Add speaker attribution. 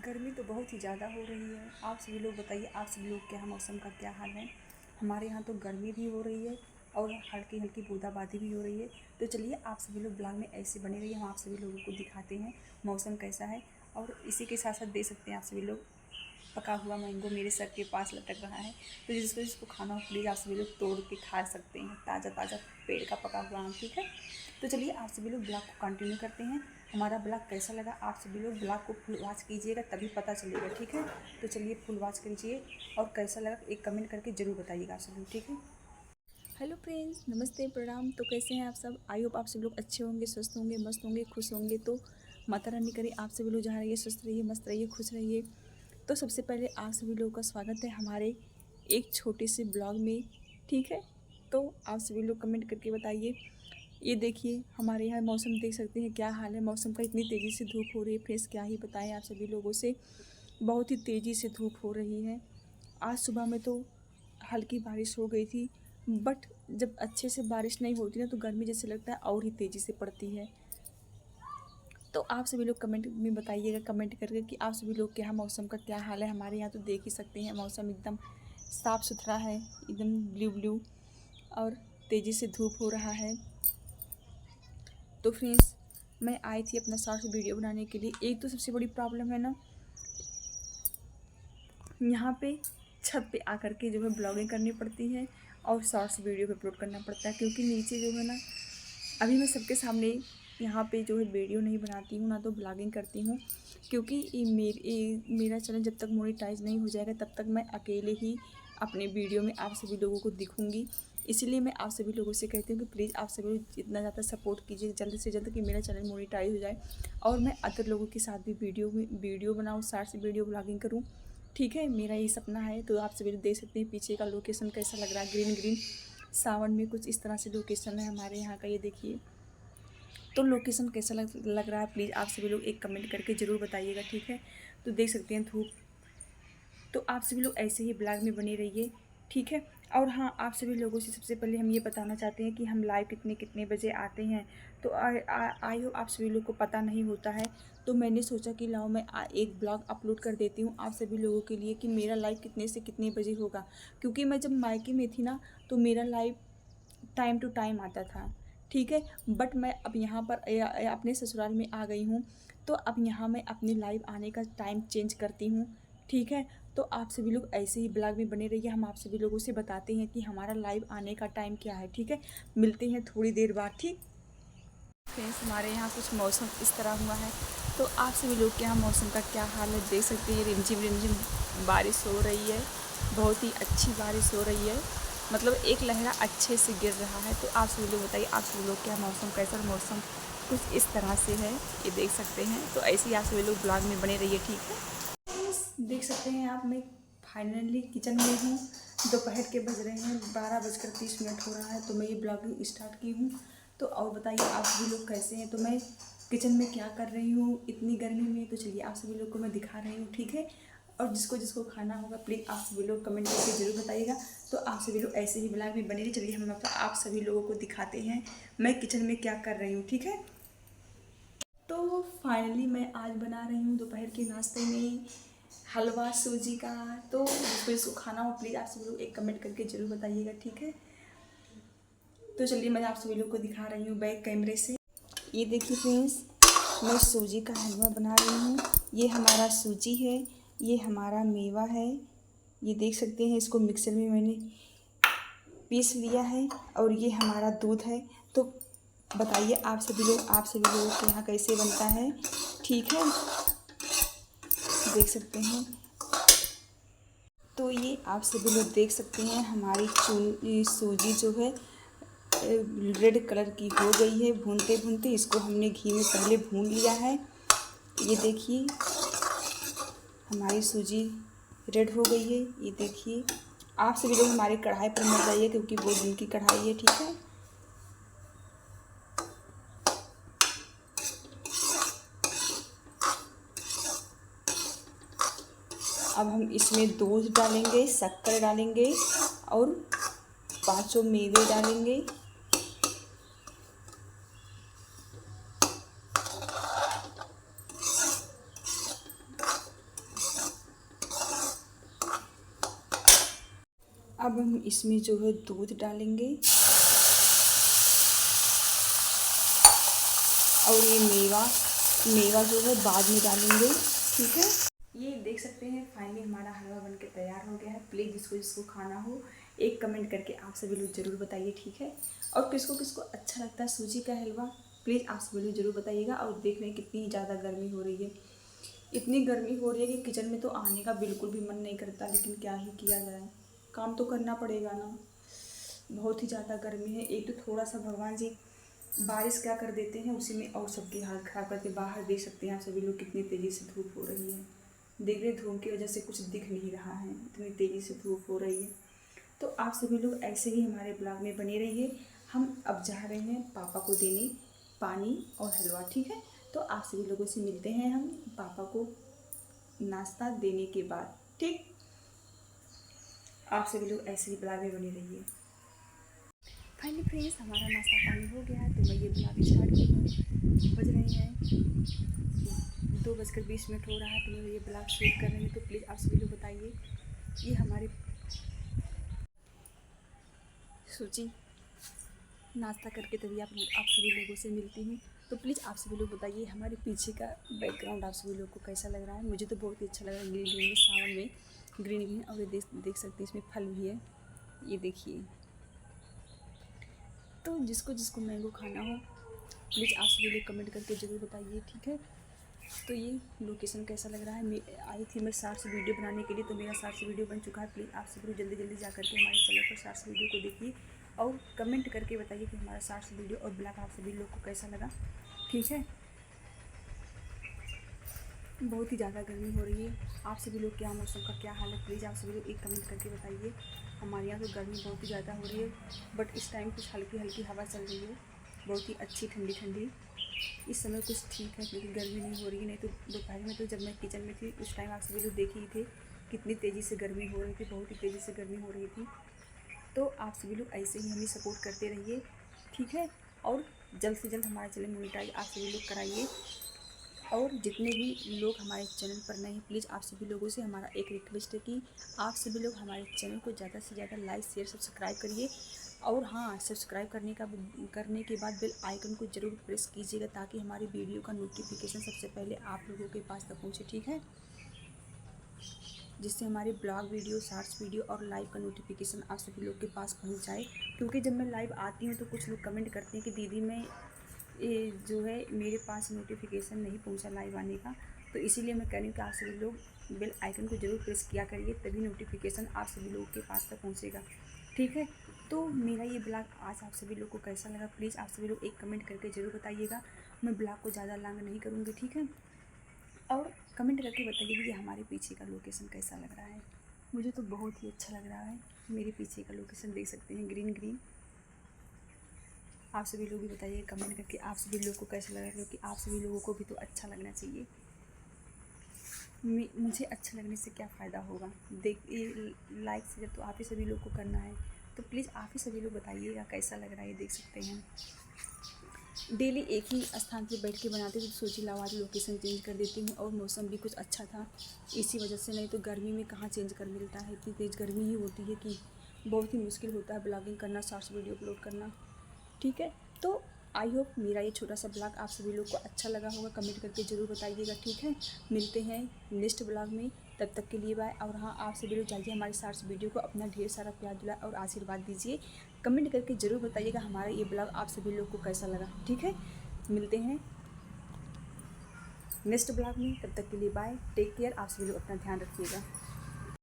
Speaker 1: गर्मी तो बहुत ही ज़्यादा हो रही है। आप सभी लोग बताइए, आप सभी लोग के यहाँ मौसम का क्या हाल है। हमारे यहाँ तो गर्मी भी हो रही है और हल्की हल्की बूंदाबांदी भी हो रही है। तो चलिए आप सभी लोग ब्लॉग में ऐसे बने रहिए, हम आप सभी लोगों को दिखाते हैं मौसम कैसा है। और इसी के साथ साथ देख सकते हैं आप सभी लोग, पका हुआ मैंगो मेरे सर के पास लटक रहा है। तो जिसको जिसको खाना हो प्लीज़ आप सभी लोग तोड़ के खा सकते हैं, ताज़ा ताज़ा पेड़ का पका हुआ आम, ठीक है। तो चलिए आप सभी लोग ब्लॉग को कंटिन्यू करते हैं। हमारा ब्लॉग कैसा लगा, आप सभी लोग ब्लॉग को फुल वॉच कीजिएगा तभी पता चलेगा, ठीक है। तो चलिए फुल वॉच कीजिए और कैसा लगा एक कमेंट करके ज़रूर बताइएगा आप सभी लोग, ठीक है। हेलो फ्रेंड्स, नमस्ते, प्रणाम। तो कैसे हैं आप सब। आई होप आप सभी लोग अच्छे होंगे, स्वस्थ होंगे, मस्त होंगे, खुश होंगे। तो माता रानी करे आप सभी लोग जहाँ रहिए स्वस्थ रहिए, मस्त रहिए, खुश रहिए। तो सबसे पहले आप सभी लोगों का स्वागत है हमारे एक छोटे से ब्लॉग में, ठीक है। तो आप सभी लोग कमेंट करके बताइए। ये देखिए हमारे यहाँ मौसम देख सकते हैं क्या हाल है मौसम का। इतनी तेज़ी से धूप हो रही है फ्रेंड्स, क्या ही बताएं आप सभी लोगों से। बहुत ही तेज़ी से धूप हो रही है। आज सुबह में तो हल्की बारिश हो गई थी, बट जब अच्छे से बारिश नहीं होती ना तो गर्मी जैसे लगता है और ही तेज़ी से पड़ती है। तो आप सभी लोग कमेंट में बताइएगा, कमेंट करके कि आप सभी लोग के यहाँ मौसम का क्या हाल है। हमारे यहाँ तो देख ही सकते हैं मौसम एकदम साफ़ सुथरा है, एकदम ब्लू ब्लू, और तेज़ी से धूप हो रहा है। तो फ्रेंड्स, मैं आई थी अपना शॉर्ट्स वीडियो बनाने के लिए। एक तो सबसे बड़ी प्रॉब्लम है ना, यहाँ पे छत पे आकर के जो है ब्लॉगिंग करनी पड़ती है और शॉर्ट्स वीडियो पे अपलोड करना पड़ता है, क्योंकि नीचे जो है ना, अभी मैं सबके सामने यहाँ पे जो है वीडियो नहीं बनाती हूँ ना तो ब्लॉगिंग करती हूँ, क्योंकि मेरा चैनल जब तक मोनेटाइज नहीं हो जाएगा तब तक मैं अकेले ही अपने वीडियो में आप सभी लोगों को दिखूँगी। इसलिए मैं आप सभी लोगों से कहती हूँ कि प्लीज़ आप सभी लोग जितना ज़्यादा सपोर्ट कीजिए जल्द से जल्द कि मेरा चैनल मोनेटाइज हो जाए और मैं अदर लोगों के साथ भी वीडियो बनाऊँ, शॉर्ट्स वीडियो ब्लॉगिंग करूँ, ठीक है। मेरा ये सपना है। तो आप सभी लोग देख सकते हैं पीछे का लोकेशन कैसा लग रहा है, ग्रीन ग्रीन, सावन में कुछ इस तरह से लोकेशन है हमारे यहाँ का। ये देखिए, तो लोकेशन कैसा लग रहा है प्लीज़ आप सभी लोग एक कमेंट करके ज़रूर बताइएगा, ठीक है। तो देख सकते हैं धूप। तो आप सभी लोग ऐसे ही ब्लॉग में बने रहिए, ठीक है। और हाँ, आप सभी लोगों से सबसे पहले हम ये बताना चाहते हैं कि हम लाइव कितने कितने बजे आते हैं। तो आई होप आप सभी लोग को पता नहीं होता है। तो मैंने सोचा कि लाओ मैं एक ब्लॉग अपलोड कर देती हूँ आप सभी लोगों के लिए कि मेरा लाइव कितने से कितने बजे होगा। क्योंकि मैं जब मायके में थी ना तो मेरा लाइव टाइम टू टाइम आता था, ठीक है। बट मैं अब यहाँ पर अपने ससुराल में आ गई हूँ, तो अब यहाँ मैं अपनी लाइव आने का टाइम चेंज करती हूँ, ठीक है। तो आप सभी लोग ऐसे ही ब्लॉग में बने रहिए, हम आप सभी लोगों से बताते हैं कि हमारा लाइव आने का टाइम क्या है, ठीक है। मिलते हैं थोड़ी देर बाद, ठीक। फ्रेंड्स, हमारे यहाँ कुछ मौसम इस तरह हुआ है। तो आप सभी लोग के यहाँ मौसम का क्या हाल है देख सकते हैं। रिमझिम रिमझिम बारिश हो रही है, बहुत ही अच्छी बारिश हो रही है, मतलब एक लहरा अच्छे से गिर रहा है। तो आप सभी लोग बताइए आप सभी लोग क्या मौसम कैसा। मौसम कुछ इस तरह से है, ये देख सकते हैं। तो ऐसे ही आप सभी लोग ब्लॉग में बने रहिए, ठीक है। देख सकते हैं आप, मैं फाइनली किचन में हूँ। दोपहर के बज रहे हैं 12:30 हो रहा है। तो मैं ये ब्लॉगिंग स्टार्ट की हूँ। तो और बताइए आप सभी लोग कैसे हैं। तो मैं किचन में क्या कर रही हूँ इतनी गर्मी में, तो चलिए आप सभी लोग को मैं दिखा रही हूँ, ठीक है। और जिसको जिसको खाना होगा प्लीज़ आप सभी लोग कमेंट करके ज़रूर बताइएगा। तो आप सभी लोग ऐसे ही ब्लॉग में बने रहिए। चलिए हम आप सभी लोगों को दिखाते हैं मैं किचन में क्या कर रही हूँ, ठीक है। तो फाइनली मैं आज बना रही हूँ दोपहर के नाश्ते में हलवा सूजी का। तो जिसको जिसको खाना हो प्लीज़ आप सभी लोग एक कमेंट करके ज़रूर बताइएगा, ठीक है। तो चलिए मैं आप सभी लोग को दिखा रही हूँ बैक कैमरे से। ये देखिए फ्रेंड्स, मैं सूजी का हलवा बना रही हूँ। ये हमारा सूजी है, ये हमारा मेवा है, ये देख सकते हैं। इसको मिक्सर में मैंने पीस लिया है और ये हमारा दूध है। तो बताइए आप सभी लोगों के यहाँ कैसे बनता है, ठीक है। देख सकते हैं। तो ये आप सभी लोग देख सकते हैं हमारी सूजी जो है रेड कलर की हो गई है। भूनते भूनते इसको हमने घी में पहले भून लिया है। ये देखिए हमारी सूजी रेड हो गई है। ये देखिए आप सभी लोग हमारी कढ़ाई पर मत जाइए क्योंकि वो दिन की कढ़ाई है, ठीक है। अब हम इसमें दूध डालेंगे, शक्कर डालेंगे और 5 मेवे डालेंगे। अब हम इसमें जो है दूध डालेंगे और ये मेवा जो है बाद में डालेंगे, ठीक है। ये देख सकते हैं फाइनली हमारा हलवा बनके तैयार हो गया है। प्लीज़ जिसको खाना हो एक कमेंट करके आप सभी लोग ज़रूर बताइए, ठीक है। और किसको किसको अच्छा लगता है सूजी का हलवा, प्लीज़ आप सभी लोग ज़रूर बताइएगा। और देख रहे हैं कितनी ज़्यादा गर्मी हो रही है, इतनी गर्मी हो रही है कि किचन में तो आने का बिल्कुल भी मन नहीं करता, लेकिन क्या ही किया जाए, काम तो करना पड़ेगा ना। बहुत ही ज़्यादा गर्मी है। एक तो थोड़ा सा भगवान जी बारिश क्या कर देते हैं उसी में और सबकी हालत ख़राब करते। बाहर देख सकते हैं आप सभी लोग कितनी तेज़ी से धूप हो रही है। देख रहे धूप की वजह से कुछ दिख नहीं रहा है, इतनी तेज़ी से धूप हो रही है। तो आप सभी लोग ऐसे ही हमारे ब्लॉग में बने रहिए। हम अब जा रहे हैं पापा को देने पानी और हलवा, ठीक है। तो आप सभी लोगों से मिलते हैं हम पापा को नाश्ता देने के बाद, ठीक। आप सभी लोग ऐसे ही ब्लॉग में बने रहिए। फाइनली फ्रेंड्स हमारा नाश्ता पानी हो गया है, तो मैं ये ब्लॉग स्टार्ट की हूँ। बज रहे हैं 2:20 हो रहा है, तो मैं ये ब्लॉग शूट कर रही हूँ। तो प्लीज़ आप सभी लोग बताइए, ये हमारे सूची नाश्ता करके तभी आप सभी लोगों से मिलती हूँ। तो प्लीज़ आप सभी लोग बताइए हमारे पीछे का बैकग्राउंड आप सभी लोग को कैसा लग रहा है। मुझे तो बहुत ही अच्छा लग रहा है, ग्रीन ग्रीन में, सावन में ग्रीन ग्रीन। और ये देख सकते हैं इसमें फल भी है, ये देखिए। तो जिसको जिसको मैंगो खाना हो प्लीज़ आप सभी लोग कमेंट करके ज़रूर बताइए, ठीक है। तो ये लोकेशन कैसा लग रहा है। मैं आई थी मैं शॉर्ट्स वीडियो बनाने के लिए, तो मेरा शॉर्ट्स वीडियो बन चुका है। प्लीज़ आप सभी लोग जल्दी जल्दी जा करके हमारे चैनल पर शॉर्ट्स वीडियो को देखिए और कमेंट करके बताइए कि हमारा शॉर्ट्स वीडियो और ब्लॉग आप सभी लोग को कैसा लगा, ठीक है। बहुत ही ज़्यादा गर्मी हो रही है। आप सभी लोग क्या मौसम का क्या हाल है, प्लीज़ आप सभी लोग एक कमेंट करके बताइए। हमारे यहाँ तो गर्मी बहुत ही ज़्यादा हो रही है, बट इस टाइम कुछ हल्की हल्की हवा चल रही है, बहुत ही अच्छी ठंडी ठंडी। इस समय कुछ ठीक है क्योंकि गर्मी नहीं हो रही है। नहीं तो दोपहर में तो जब मैं किचन में थी उस टाइम आप सभी लोग देख ही थे कितनी तेज़ी से गर्मी हो रही थी, बहुत ही तेज़ी से गर्मी हो रही थी। तो आप सभी लोग ऐसे ही हमें सपोर्ट करते रहिए, ठीक है। और जल्द से जल्द हमारा चैनल मोनेटाइज आप सभी लोग कराइए। और जितने भी लोग हमारे चैनल पर नए हैं, प्लीज़ आप सभी लोगों से हमारा एक रिक्वेस्ट है कि आप सभी लोग हमारे चैनल को ज़्यादा से ज़्यादा लाइक शेयर सब्सक्राइब करिए। और हाँ, सब्सक्राइब करने के बाद बेल आइकन को ज़रूर प्रेस कीजिएगा ताकि हमारी वीडियो का नोटिफिकेशन सबसे पहले आप लोगों के पास तक पहुँचे, ठीक है। जिससे हमारे ब्लॉग वीडियो, शॉर्ट्स वीडियो और लाइव का नोटिफिकेशन आप सभी लोग के पास पहुँच जाए। क्योंकि जब मैं लाइव आती हूँ तो कुछ लोग कमेंट करते हैं कि दीदी मैं ये जो है मेरे पास नोटिफिकेशन नहीं पहुंचा लाइव आने का। तो इसीलिए मैं कह रही हूँ कि आप सभी लोग बेल आइकन को ज़रूर प्रेस किया करिए, तभी नोटिफिकेशन आप सभी लोगों के पास तक पहुंचेगा, ठीक है। तो मेरा ये ब्लॉग आज आप सभी लोग को कैसा लगा, प्लीज़ आप सभी लोग एक कमेंट करके ज़रूर बताइएगा। मैं ब्लॉग को ज़्यादा लॉन्ग नहीं करूँगी, ठीक है। और कमेंट करके बताइए कि हमारे पीछे का लोकेशन कैसा लग रहा है। मुझे तो बहुत ही अच्छा लग रहा है। मेरे पीछे का लोकेशन देख सकते हैं, ग्रीन ग्रीन। आप सभी लोग भी बताइए कमेंट करके आप सभी लोगों को कैसा लगा, क्योंकि आप सभी लोगों को भी तो अच्छा लगना चाहिए। मुझे अच्छा लगने से क्या फ़ायदा होगा, लाइक शेयर तो आप ही सभी लोग को करना है। तो प्लीज़ आप ही सभी लोग बताइएगा कैसा लग रहा है। देख सकते हैं डेली एक ही स्थान पर बैठ के बनाते थे, तो सोची लाओ आज लोकेशन चेंज कर देती हूँ। और मौसम भी कुछ अच्छा था इसी वजह से, नहीं तो गर्मी में कहाँ चेंज कर मिलता है। इतनी तेज़ गर्मी ही होती है कि बहुत ही मुश्किल होता है ब्लॉगिंग करना, शॉर्ट्स वीडियो अपलोड करना, ठीक है। तो आई होप मेरा ये छोटा सा ब्लॉग आप सभी लोग को अच्छा लगा होगा, कमेंट करके ज़रूर बताइएगा, ठीक है। मिलते हैं नेक्स्ट ब्लॉग में, तब तक के लिए बाय। और हाँ, आप सभी लोग जाइए हमारे शॉर्ट्स वीडियो को अपना ढेर सारा प्यार दुलार और आशीर्वाद दीजिए। कमेंट करके ज़रूर बताइएगा हमारा ये ब्लॉग आप सभी लोग को कैसा लगा, ठीक है। मिलते हैं नेक्स्ट ब्लॉग में, तब तक के लिए बाय, टेक केयर। आप सभी लोग अपना ध्यान रखिएगा।